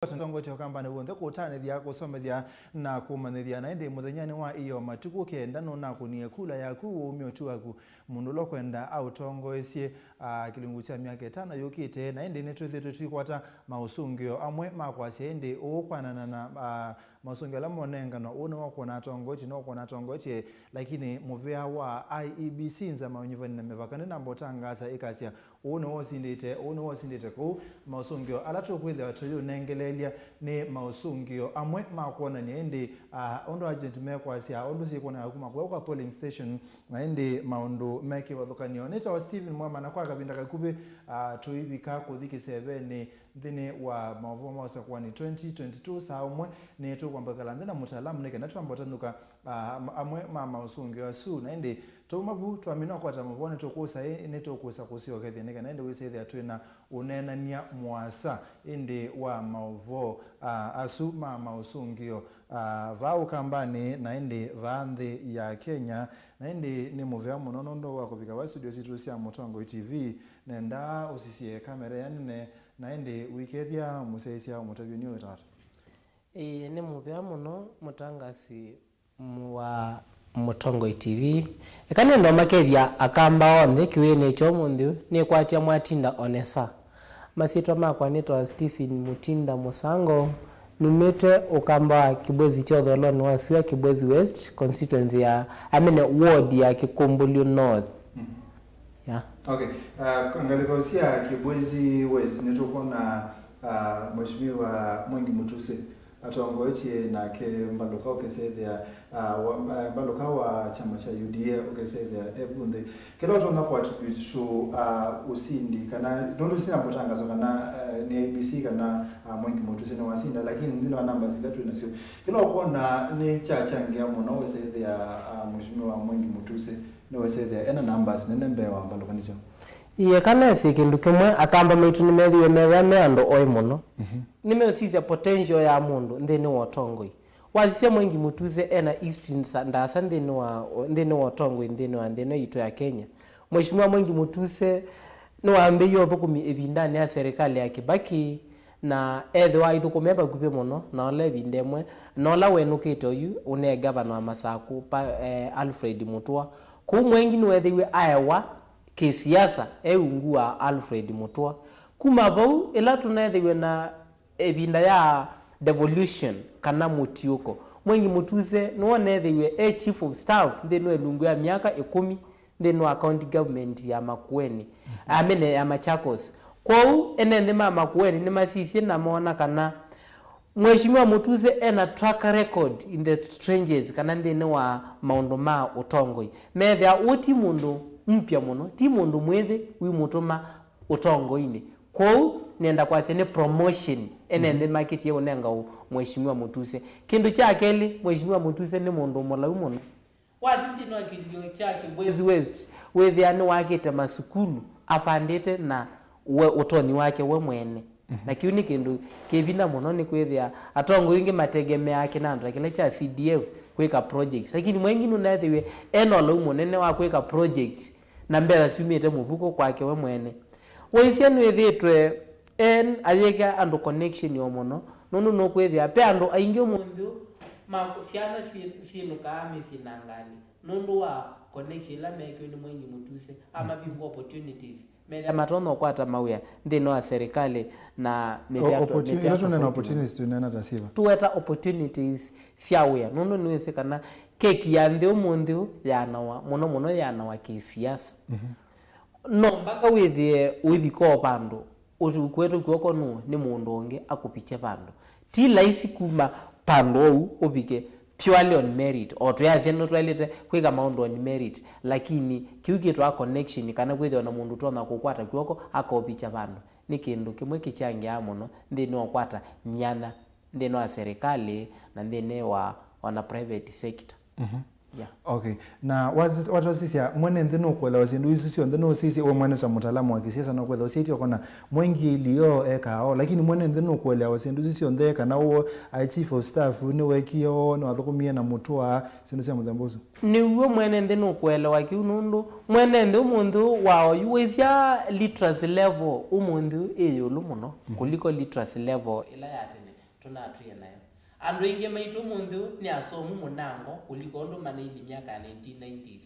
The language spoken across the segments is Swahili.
Tongo cha kamba ne wonde ko tane dia ko some dia na ko mane dia na ende muthanyani wa iyo matuku kenda no na kunie kula ya ku umiotu aku mundulo kwenda au tongo esie kilungu cha miaka 5 yokite na ende ne twethe kwata mausungio amwe makwase ende okwanana na mausungio la monenga no ono wako na tongo chi no kona tongo chi lakini muvea wa IEBC nza maunyiva na mevakane na mbotangasa ikasia ono osindite ko mausungio alato kwethe watoyo nengele ni mausungio amwe makuona ni ende ondo agent mekwasia ondo sikona akuma kwa polling station na ende maondo meki wathokani oneta wa Steven Mwama na kwa kabinda kakube tuibika kuthiki 7 ni thini wa mavomo Usakuani 2022 saumwe ni tu kwamba kalandena mutaalamu neke natwambotanuka amwe mausungio asu na ende tomabu twamina kwa tamabone tokusa ne tokusa kusio kethi neke na ende wise atwena unenania mwasa ende wa mavo asu mausungio vau kambani na ende vandhe ya Kenya na ende ni muvea munono ndo wako bika wa studio situ sia Mutongo TV nenda usisie kamera yanne na ende wikedia museisia mutabinyo tatu ni muvea muno mutangasi wa Mutongo TV ekane ndo makedia akamba onde kiwene chomundu ni kwatia mwatinda onesa masitwa makwa nitwa Stephen Mutinda Musango numete ukamba Kibwezi chodholo ni wasiwa Kibwezi West constituency ya ward ya Kikumbulio North. Yeah. Okay. Kangalikosia Kibwezi West nituko na mheshimiwa Mwengi Mutuse atongoitie na ke mbalokao kesethia mbalokao wa chama cha UDA okesethia ebunde kila tona kwa attribute to usindi kana ndondo sina mbotangazo kana ni ABC kana Mwengi Mutuse na wasinda lakini ndino namba zilatu nasio kila ukona ni chachangia muno wesethia mheshimiwa Mwengi Mutuse no wesethia ena numbers nenembe wa mbalokanicho iye kana sekindu kemwe akamba metu nimethiwe methame ando oi muno nimeusisia potential ya mundu ndeni wotongoi wazisia Mwengi Mutuse ena eastern ndasa ndeni wotongoi ndeni ito ya Kenya mheshimiwa Mwengi Mutuse no ambe yo thukumi ebindani ya serikali ya Kibaki na edwa ithukumeba kupe muno na ole ebindemwe no la wenukite oyu une governor wa Masaku Alfred Mutua ku Mwengi ni wethiwe Iowa kisiasa eungua Alfred Mutua kuma bau ela tunethiwe na ebinda ya devolution kana mutiuko Mwengi Mutuse no nethiwe chief of staff ndeno elungu ya miaka 10 ndeno county government ya Makueni amene ya Machakos kwau enende Makueni ni masisi na mona kana mheshimiwa Mutuse ena track record in the trenches kana ndeno wa maondo ma utongoi methia uti mundu mpya muno ti mundu mwethe wi mutuma utongo-ini kwau nenda kwa sene promotion enende market ye unenga mheshimiwa Mutuse kindu chakeli mheshimiwa Mutuse ni mundu molau muno watindi no kilio chake Kibwezi West wethi ani wakite masukulu afandite na we utoni wake we mwene na kiuni kindu kevina muno ni kwethia atongo ingi mategemea yake nandra kile cha CDF kweka projects lakini mwengi nunathiwe eno munene wa kweka projects na mbela simite mubuko kwake we mwene weithia nwethitwe ayeka ando connection yo muno nundu no kwethia pe ando aingi mundu makusiana sinu kami sinangani nundu wa connection la meke ni Mwengi Mutuse ama bibu opportunities meda matono kwata mawia ndino wa serikali na opportunities tunena tasiva tuweta opportunities siawea nundu niwese kana keki ya ndio mundu yanawa muno yanawa kisiasa no mpaka withi ko pando utukwetu kwoko no ni mundu onge akupiche pando ti life kuma pando ubike purely on merit or to ya no toilet kweka maundo on merit lakini kiukitu a connection kana kwethwa na mundu tona kukwata kwoko akopicha pando ni kindu kimwe kichangia muno ndini okwata myana ndini wa serikali na ndini wa private sector. Yeah. Okay. Na watu sisi mwene ndino kuelewa sindu sisi ndino sisi we mwene ta mtaalamu wa kisiasa na kuelewa sisi kona Mwengi ilio ekao lakini mwene ndino kuelewa sindu sisi ndeka na uo chief of staff ni wekio no athukumia na Mutua sindu cia muthembuzo ni uo mwene ndino kuelewa kiunundu mwene ndo mundu wao yuwezia literacy level umundu eyulu muno kuliko literacy level ila yatene tunatuye nayo andu ingi maitu mundu ni asomu munango kuliko ndo manili miaka 1990s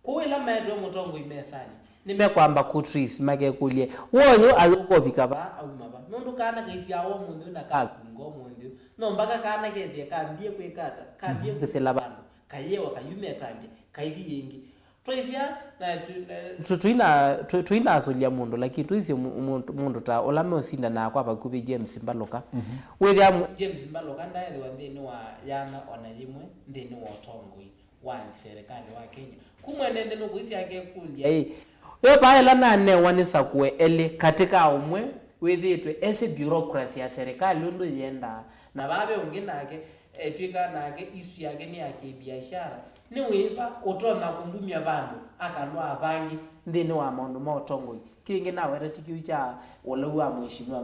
kuwela maitu mutongo imesani nimekwamba kutrace make kulie woyo aluko bikaba au maba nundu kana gaisi awo mundu na kakungo mundu no mpaka kana gethie kambie kwikata kambie kusela bandu kayewa kayumetambia kaidi yengi twaisia na tuina asolia mundu lakini tuisi mundu ta olame osinda na kwa bakubi James Mbaloka wethia James Mbaloka ndaye wandeni wa yana ona yimwe ndeni wa tongoi wa serikali wa Kenya kumwene ndeno kuisi yake kulia yo baela na ne wanisa kuwe ele katika umwe wethitwe ese bureaucracy ya serikali ndo yenda na babe ungina yake etwika nake isu yake ni yake biashara ni wipa utona kumbumya bandu akalwa abangi ndini wa maundu ma utongoi kingi na wera tikiucha wala mheshimiwa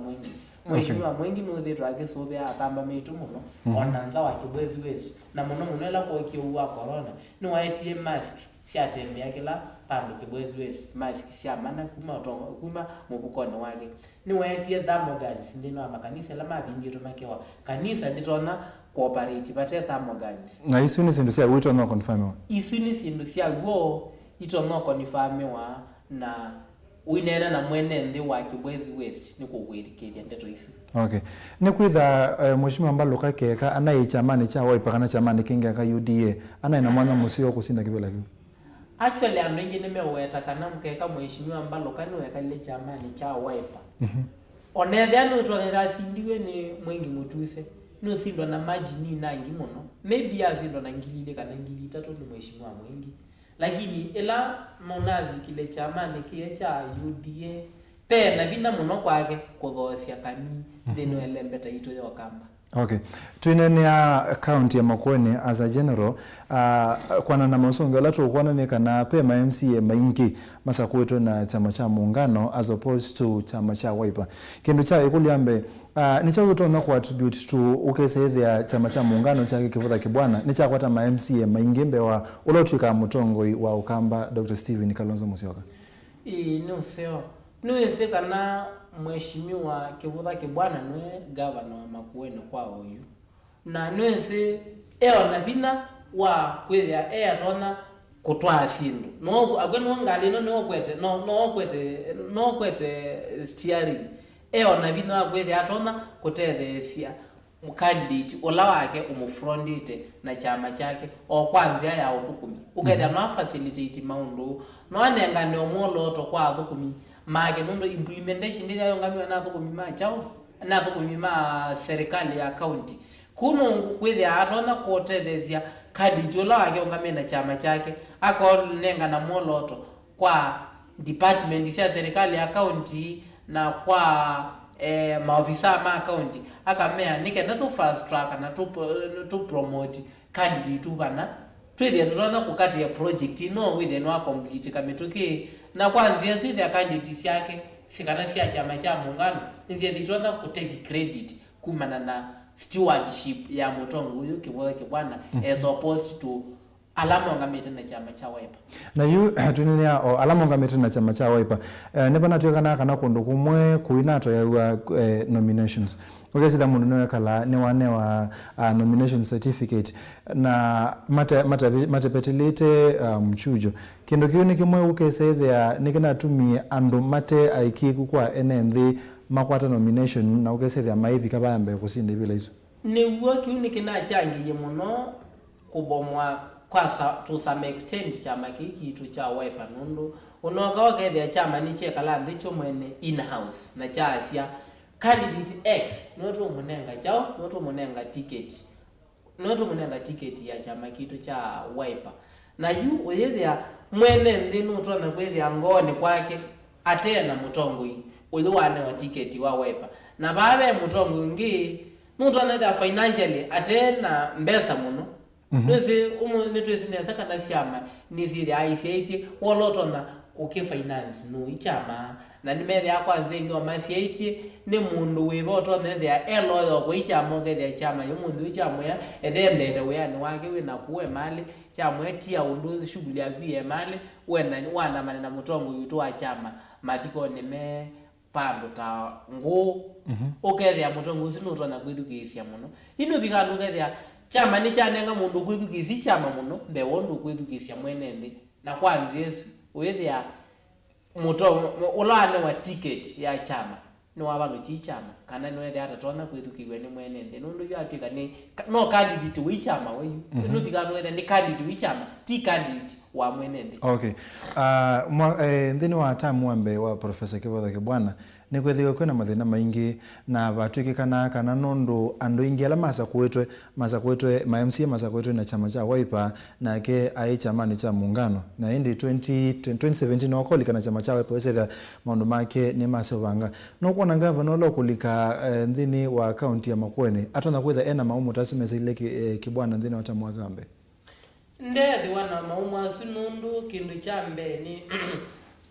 mwingi no thitwa akisobea akamba mitu muno onanza wa kibwezi wesi na muno munela kwa kiuwa corona ni waetie mask siatembea kila pande kibwezi wesi mask siamana kuma mubukoni wake ni waetie thermogans ndino amakanisa la mabingi makewa kanisa nditona cooperate bate thermogans na isu ni sindu sia wito no confirm isu ni sindu sia wo ito no confirm na winena na mwene ndi wa kibwezi west niko kwirikeria ndeto isu okay ni kwitha mheshimiwa Mbaloka keka anaye chamani cha Wiper kana chamani kinga ka UDA anaye na mwana musio kusinda kibela kiu actually amengi nimeweta kana mkeka mheshimiwa Mbaloka ni weka ile chamani cha Wiper onethia no twonera sindiwe ni mwingi mutuse no sindwa na maji ni nangi muno maybe azindwa na ngilile kana ngili tatu ni mheshimiwa mwingi lakini ila monazi kile chama nikie cha UDA pena bina muno kwake kugosia kami ndino elembeta ito yo kamba okay twinene ya county ya Makueni as a general kwana na masongo la tukwana ne kana pema MCA maingi masa kwetu na chama cha muungano as opposed to chama cha Wiper kindu cha ikuliambe ni cha kutona ku attribute to ukesethia chama cha muungano cha kivutha kibwana ni cha kwata ma MCA maingi mbewa ulotwika mutongoi wa ukamba Dr. Steven Kalonzo Musyoka no seo niweze kana mheshimiwa kivutha kibwana nwe governor wa Makueni kwa oyu na niweze na bina wa kwethia atona kutwa asindu no agweno ngali no kwete steering na bina wa kwethia atona kutethesia candidate ola wake umufrondite na chama chake o kwanzia ya utukumi ukethia no facilitate maundu no anenga ne omoloto kwa utukumi mage nundo implementation ndina yongamiwa na thukumi ma chao na thukumi ma serikali ya county kuno kwithia atona kutethesia candidate ola wake ongamia na chama chake akonenga na moloto kwa department ya serikali ya county na kwa maofisa ma county akamea nikenda to fast track na to promote candidate bana twithia tutona kukati ya project no within wa complete kamituki na kwanzia sisi ya candidate yake sikana sia chama cha muungano ndio tutona kutake credit kumana na stewardship ya mutongo huyu kivutha kibwana as opposed to alama ngamete na chama cha Wiper na yu tunenia alama ngamete na chama cha Wiper ne bana twekana kana kundu kumwe kuinato ya nominations okay sida mundu no kala ne wane wa nomination certificate na mate petilite mchujo kindu kiyo ni kimwe ukesethia nikina tumi andu mate aikiku kwa NND makwata nomination na ukesethia maivi kabambe kusinda bila iso ni woki unikina changiye muno kubomwa kwasa to some extent chama kitu cha Wiper nundu unoka wakethia chama ni chekala ndicho mwene in house na cha afya candidate X noto munenga chao noto munenga ticket ya chama kitu cha Wiper na yu uyethia mwene ndinu utona kwethia ngone kwake atena mutongoi uyu wane wa ticket wa Wiper na babe mutongoi ngi nutona da financially atena mbesa muno nese nitwezi nesa kana siama nizile aiseti wolotona ukifinance no ichama na nimere yakwa nzengi wa masieti ni mundu wiboto nethia eloyo kwa ichama ngethia chama yumundu ichama ya endete weyani wake wina kuwe mali chama etia undu shughuli yakwie mali wena wana manena mutongo yutu wa chama matiko nime pando ta ngo okethia mutongo ucio no twana kwithukisia muno ino bigandu kethia chama ni chanenga mundu kwithukisia chama muno mbe wondu kwithukisia mwene ndi na kwanza Yesu wethia mutongo ulane wa ticket ya chama no wabandu chi chama kana no wethia atatona kwithukigwe ni mwene ndi nundu yu atika ni no candidate wi chama weyu ino bigandu wethia ni candidate wi chama ti candidate wa mwene ndi. Okay. Ndini wa tamu ambe wa Professor Kivotha Kibwana ni kwethiga kwena mathina maingi na batwike kana nondo ando ingi ala masa kwetwe ma MCA masa kwetwe na chama cha Wiper na ke ai chama ni cha muungano na indi 2017 no kolika na chama cha Wiper wesera maundu make ni masovanga no kuona governor lo kulika ndini wa county ya Makueni atona kwetha ena maumu tasimeza ile Kibwana ndini wa tamu agambe ndethi wana mauma sunundu kindu chambe ni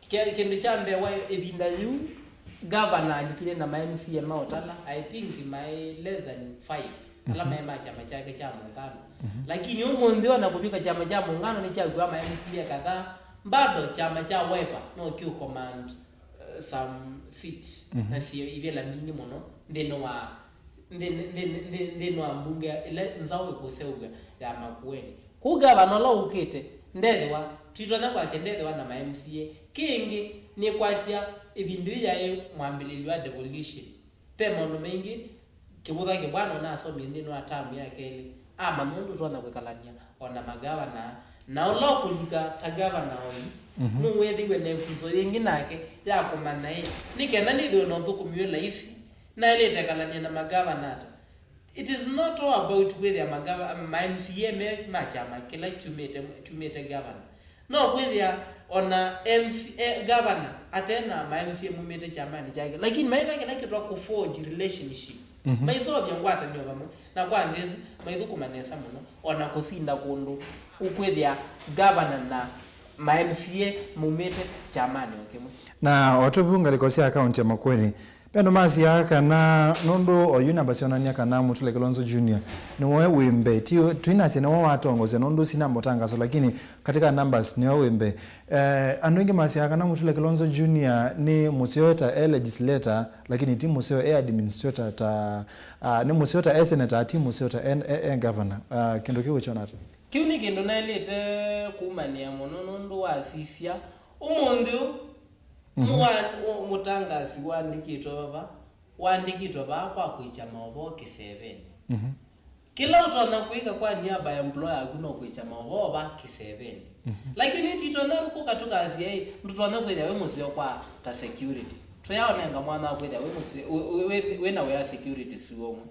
kindu chambe wa ebinda yu governor alikile na MCA maotala I think my less than 5 ala mema chama chake cha muungano lakini umonde wana kutuka chama cha muungano ni cha kwa MCA kadhaa bado chama cha Wiper no kiu command some seats na sio ivela mingi mono ndeno wa mbunge ile nzawe kuseuga ya Makueni kugavana lo ukite ndethwa twitona kwa ndethwa na MCA kingi ni kwatia ibindu yae mwambililwa devolution pe mondo mengi Kivotha Kibwana na so mindi no atamu yake ile ama mundu twana kwekalania ona magavana na lo kulika tagavana oyi muwethiwe ne kuzo yengi nake ya komana hii nikena nithio no thukumiwe isi na ile tekalania na magavana ata. It is not all about whether MCA machama kila chumete governor. No whether on MCA governor atena MCA mumete chama ni chake. Lakini maika kila kitu ku forge relationship. Maiso byangwata ndio bamwe. Na kwa ndezi maithu kumanesa muno ona kusinda kundu ukwethia governor na MCA mumete chamani okemwe. Na otuvunga likosia account ya Makueni pendo masi yaka na nondo oyuna basionania kana Mutule Kilonzo Junior ni wewe wembe twina sina wa watongoze nondo sina mbotangazo lakini katika numbers ni wewe wembe andonge masi yaka na Mutule Kilonzo Junior ni musiota legislator lakini timu musio administrator ta ni musiota senator timu musiota governor kindo kiwe chonata kiuni kindo na ilete kumania mono nondo wa sisia umundu mutangazi wandikitwa kwa kuicha maovo kiseveni kila utona kuika kwa niaba ya employer kuno kuicha maovo ba kiseveni lakini twitona rukuka tukazi yai mtutona kwetha we musio kwa ta security twayaonenga mwana kwetha we musio we na we security suomwe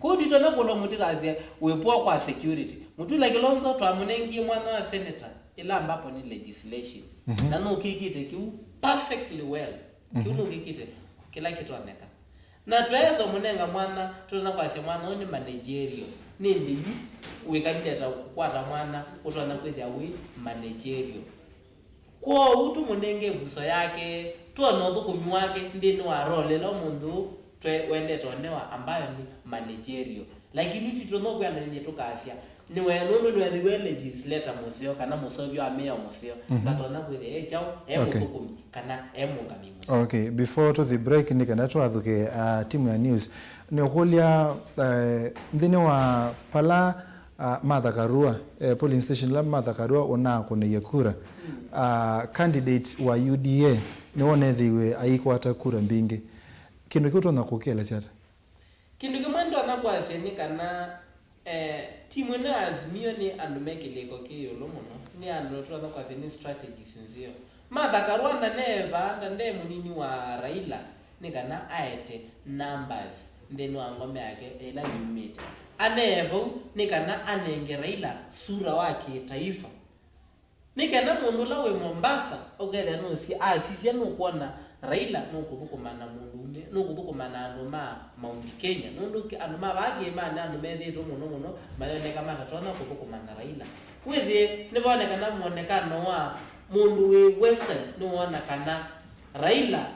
ko twitona kulo mutikazi wepoa kwa security Mutule Kilonzo twamunengi mwana wa senator ila ambapo ni legislation na no kikite kiu perfectly well kiuno kikite kila kitu ameka na tuwezo munenga mwana tuna kwa mwana ni managerial nindi wekandeta kukwata mwana utwana kwethia we managerial kwa utu munenge buso yake tuona thukumi wake ndini wa role lo mundu wende tonewa ambayo ni managerial lakini tutono kwa nini tukafia ni wenundu ni wewe legislator museo kana musovyo amea museo ngatona kwethe chao thukumi kana mungamimi. Okay, before to the break nikana twathuke timu ya news ni okulia ndini wa pala Martha Karua polling station la Martha Karua ona kone yakura candidate wa UDA ni onethiwe aikwata kura mbingi kindu kitu na kukela chata kindu kimwendo na kwa seni kana timu na Azimio ni andumekileko kiyolo muno ni ando twa kwa seni strategies nzio Martha Karua neva ndande munini wa Raila nikana aete numbers ndeni wa ngome yake ila yimite anevo nikana anenge Raila sura wake taifa nikana mundu la we Mombasa ogela no si asisi no kuona Raila no kuthukumana mundu no kuthukumana anduma Mount Kenya nundu anduma bage mana andu methitu muno mayone kama katona kuthukumana Raila wethe nibonekana muonekano wa mundu we western nuona kana Raila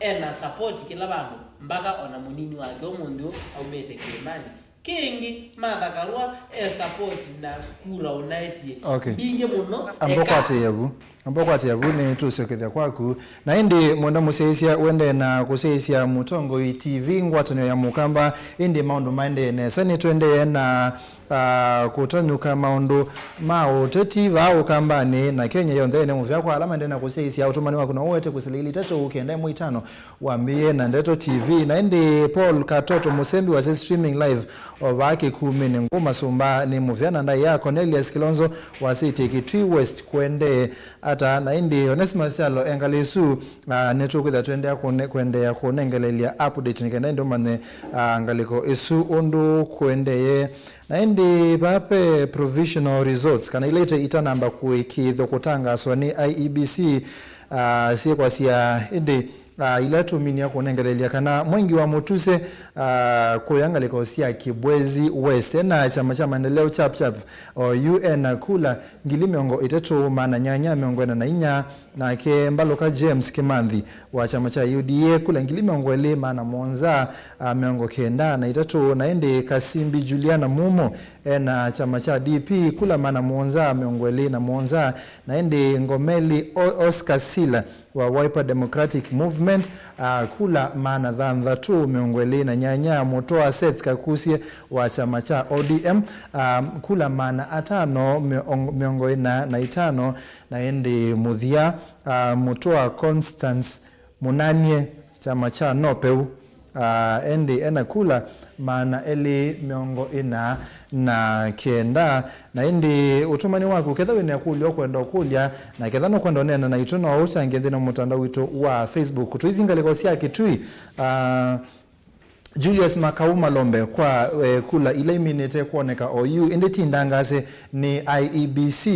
ena support kila bandu mpaka ona munini wake omundu aumete Kilimani kingi Martha Karua support na kura unaitie okay. Binge muno amboko ateyabu ambako atiagune tusokethia kwaku na indi mwenda museisia wende na kuseisia mutongo TV ngwatanio ya mukamba indi maundu maende nesa ni twende na kutanyuka maundu mao tetiva ukambani na Kenya yonde ne muvya kwa alama ndena kuseisia utumani wako na wote kusilili tato ukenda mwitano wambie na Ndeto TV na indi Paul Katoto Musembi wa streaming live obaki kumene ngoma sumba ni muvyana ndai ya Cornelius Kilonzo wa City Kitui West kwende ata na indi Onesmus Salo engalisu network that twende kwende kunengelelia update nikenda ndo mane ngaliko isu undu kwende ye na indi pape provisional results kana ilete itanamba kuikitho kutanga swani IEBC sie kwa sia indi ilatu mini yako nengerelia kana mwengi wa mutuse kuyanga liko sia Kibwezi West na chama maendeleo chap UN kula ngili miongo itetu mana nyanya miongo na inya na ke mbaloka James Kimandhi wa chama cha UDA kula ngili miongo ele mana monza miongo kenda na itatu na ende Kasimbi Juliana Mumo na chama cha DP kula mana monza miongo ele na monza na ende Ngomeli Oscar Sila wa Wiper Democratic Movement kula mana dhandha tu miongwele na nyanya Mutoa Seth Kakusie wa chama cha ODM kula mana atano miongo na itano na ende Muthia Mutoa Constance Munanie chama cha Nopeu endi ena kula mana eli miongo ina na kenda na indi utumani wako ketha wene kulio kwenda kulya na ketha no kwenda nena na itono wa uchange na mtandao wito wa Facebook tuithinga legosia Kitui Julius Makauma Lombe kwa kula ile minute kuoneka OU indi tindangase ni IEBC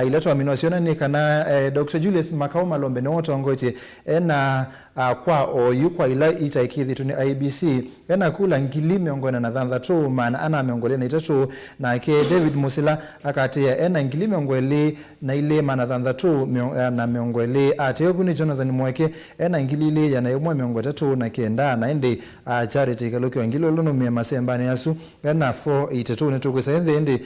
ileto aminosiona ni kana Dr. Julius Makauma Lombe ni woto ngoite ena kwa OU kwa ila itaikithi tuni IEBC ena kula ngili miongona na dhandha tu maana ana miongole na itatu na ke David Musila akatia ena ngili miongole na ile maana dhandha tu na miongole ateyobu ni Jonathan Mweke ena ngili ile ya na yomwe miongo tatu na kenda na ende charity kaloki wangilo lono miemasemba ni yasu ena 482 netukwesa ende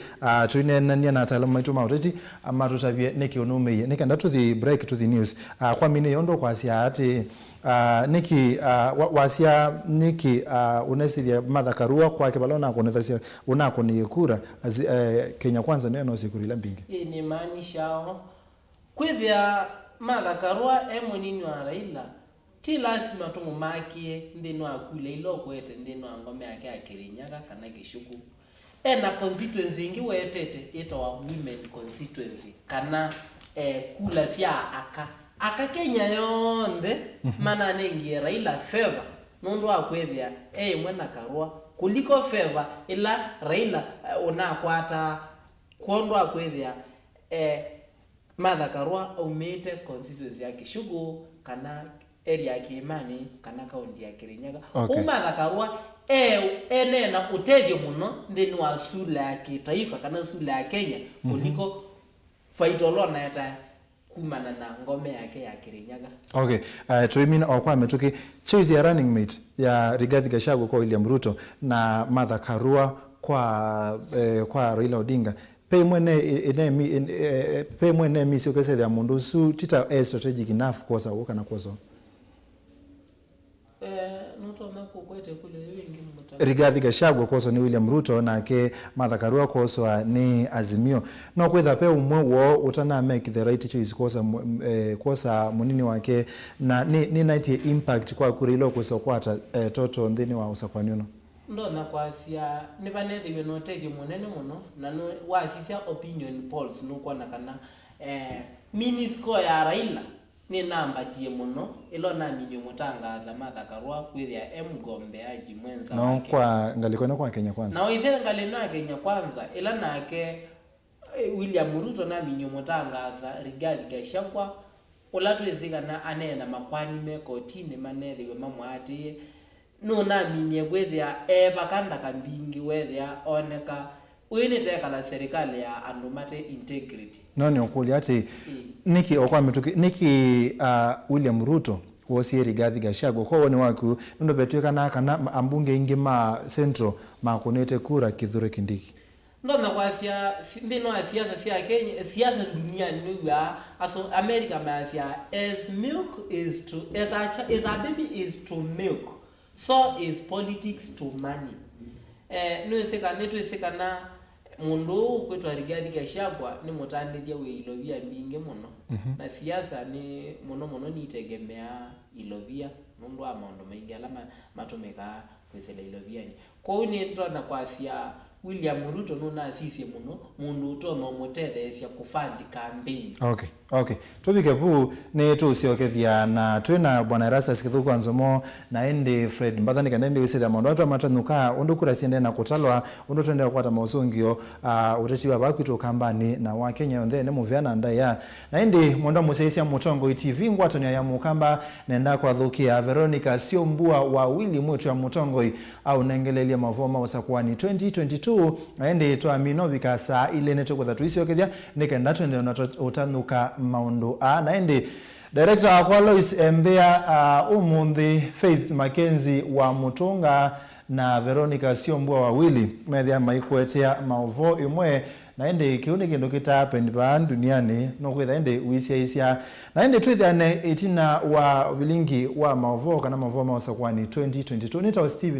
tuine nania na atalamu maitu mauteti ama tutavye neki onumeye neki ndatu the break to the news kwa mine yondo kwa siya ati niki wasia niki unesidia Martha Karua kwa kibalona kunethasia unako ni kura Kenya Kwanza neno sikurila mbingi ni maanishao kwithia Martha Karua emonini wa Raila ti lazima tumumakie ndino akule ilo kwete ndino ngome yake akirinyaga kana kishuku ena constituency ingi wetete ito wa women constituency kana kula sia aka Kenya yonde mana nengi Raila favor nondo akwethia mwena Karua kuliko favor ila Raila unakwata kondo akwethia Martha Karua umete constituency yake Kishugu kana area ya Kiimani kana kaunti ya Kirinyaga Martha Karua enena utedio muno ndini wa sula ya kitaifa kana sula ya Kenya kuliko faitolona yata kumana na ngome yake ya Kirinyaga. Okay, tuimina okwa metuki choose ya running mate ya Rigathi Gachagua kwa William Ruto na Martha Karua kwa Raila Odinga. Pe mwene misi ukese ya mundu su tita strategic enough kwa sa woka na kwa so. Nuto mako kwete kule wingi Rigathi Gachagua koso ni William Ruto na ke Martha Karua koso ni Azimio no kwetha pe umwe wo utana make the right choice kosa munini wake na ni night impact kwa kurilo kusokwata toto ndini wa Usakuani no ndo na kwasia ni banedi we no tege munene muno na no wasisia opinion polls no kwa nakana mini score ya Raila ni namba tie muno ilo na minyo mutangaza Martha Karua kwithia mgombeaji mwenza no wake kwa ngaliko kwa Kenya Kwanza na withe ngalino ya Kenya Kwanza ila nake William Ruto na minyo mutangaza Rigathi Gachagua ulatweziga na anena makwani meko tine maneli we mamwati no na minye kwithia bakanda kambingi wethia oneka uiniteka la serikali ya andumate integrity no ni okuli ati niki okwa metuki niki William Ruto wosi Rigathi Gachagua kwa woni waku ndo betweka na kana ambunge ingi ma central ma kunete kura Kithure Kindiki ndo na kwa ndino siasa sia Kenya siasa duniani ndio aso America masia as milk is to as a baby is to milk, so is politics to money. Nwesekana mundu kwetwa Rigathi Gachagua ni mutandithia we ilovia mingi muno na siasa ni muno nitegemea ilovia mundu wa maondo maingi alama matumeka kwesela iloviani kwa uni ndona kwa William Ruto nuna asisi muno mundu utoma mutete cia kufandi campaign. Okay. Tuvike pu ni tusiokethia na twina bwana Erastus Kithuku Anzomo na ende Fred Mbathani kanende wisitha mondo atu amatanuka undu kura siende na kutalwa undu twende kwata mausungio utetiwa bakwitu kambani na wa Kenya onde ne muviana ndaya na ende mondo museisia Mutongo TV ngwatonya ya mukamba nenda kwa thukia Veronica Siombua wa Willy mwetu ya Mutongo au nengelelia mavoma Usakuani 2022 na ende twamino bikasa ile neto kwa tuisiokethia nikenda twende utanuka maundu na ende director akwa Lois Mbea umundi Faith Mackenzie wa Mutunga na Veronica Siombua wawili methia maikwetea maovo imwe na ende kiuni kindu kitapendi pa duniani no kwitha ende wisiaisia na ende twithane itina wa vilingi wa maovo kana maovo ma Usakuani 2022 nita Steven